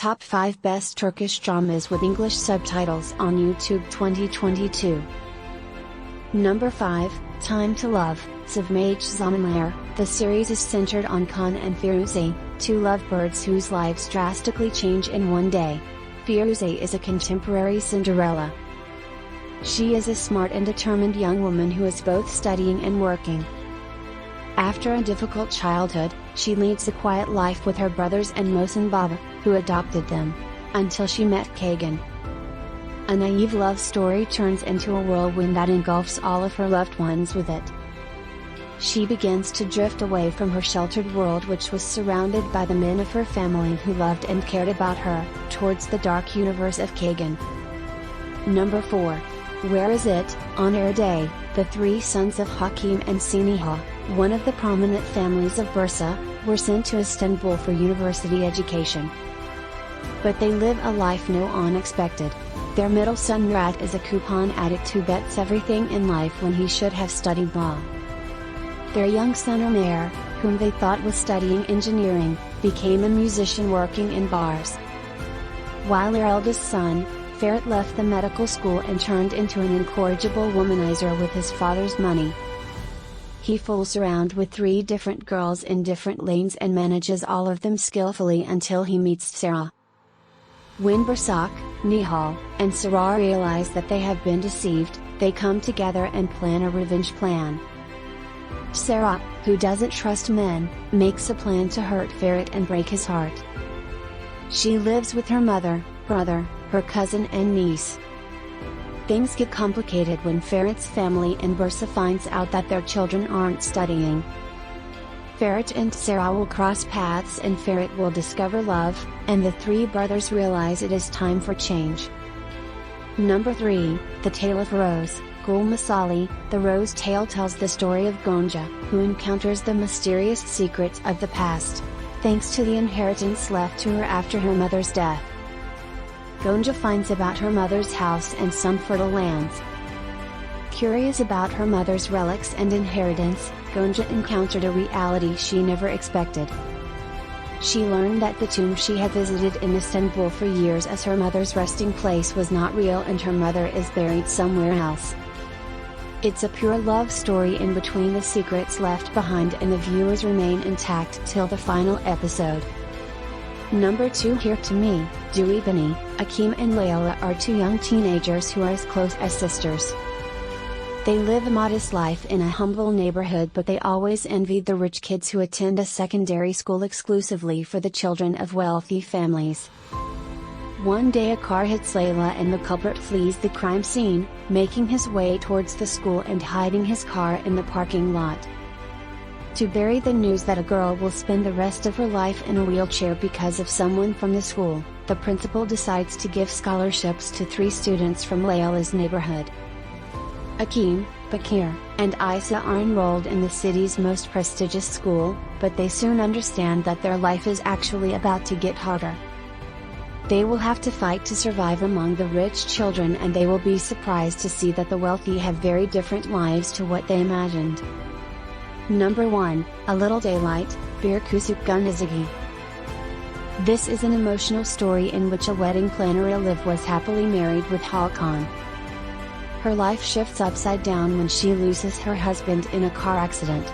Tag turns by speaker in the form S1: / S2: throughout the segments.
S1: Top 5 Best Turkish Dramas with English Subtitles on YouTube 2022. Number 5, Time to Love, Sevmece Zamanlar. The series is centered on Kaan and Firuze, two lovebirds whose lives drastically change in one day. Firuze is a contemporary Cinderella. She is a smart and determined young woman who is both studying and working. After a difficult childhood, she leads a quiet life with her brothers and Mohsen Baba, who adopted them, until she met Kagan. A naive love story turns into a whirlwind that engulfs all of her loved ones with it. She begins to drift away from her sheltered world, which was surrounded by the men of her family who loved and cared about her, towards the dark universe of Kagan. Number 4. Where Is It? On air day, the three sons of Hakim and Siniha, one of the prominent families of Bursa, were sent to Istanbul for university education. But they live a life no one expected. Their middle son Murat is a coupon addict who bets everything in life when he should have studied law. Their young son Ömer, whom they thought was studying engineering, became a musician working in bars. While their eldest son, Ferhat, left the medical school and turned into an incorrigible womanizer with his father's money. He fools around with three different girls in different lanes and manages all of them skillfully until he meets Sarah. When Bursak, Nihal, and Sarah realize that they have been deceived, they come together and plan a revenge plan. Sarah, who doesn't trust men, makes a plan to hurt Ferhat and break his heart. She lives with her mother, brother, her cousin and niece. Things get complicated when Ferhat's family in Bursa finds out that their children aren't studying. Ferhat and Sarah will cross paths and Ferhat will discover love, and the three brothers realize it is time for change. Number 3, The Tale of Rose, Gul Masali. The Rose Tale tells the story of Gonca, who encounters the mysterious secrets of the past, thanks to the inheritance left to her after her mother's death. Gonca finds about her mother's house and some fertile lands. Curious about her mother's relics and inheritance, Gonca encountered a reality she never expected. She learned that the tomb she had visited in Istanbul for years as her mother's resting place was not real and her mother is buried somewhere else. It's a pure love story in between the secrets left behind and the viewers remain intact till the final episode. Number 2, Here to Me, Dewey Bini. Akim and Layla are two young teenagers who are as close as sisters. They live a modest life in a humble neighborhood, but they always envy the rich kids who attend a secondary school exclusively for the children of wealthy families. One day a car hits Layla and the culprit flees the crime scene, making his way towards the school and hiding his car in the parking lot. To bury the news that a girl will spend the rest of her life in a wheelchair because of someone from the school, the principal decides to give scholarships to 3 students from Layla's neighborhood. Akim, Bakir, and Isa are enrolled in the city's most prestigious school, but they soon understand that their life is actually about to get harder. They will have to fight to survive among the rich children, and they will be surprised to see that the wealthy have very different lives to what they imagined. Number 1, A Little Daylight, Bir Küçük Gün. This is an emotional story in which a wedding planner Elif was happily married with Hakan. Her life shifts upside down when she loses her husband in a car accident.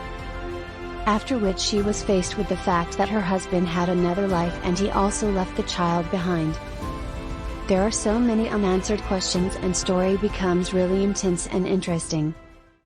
S1: After which she was faced with the fact that her husband had another life and he also left the child behind. There are so many unanswered questions and story becomes really intense and interesting.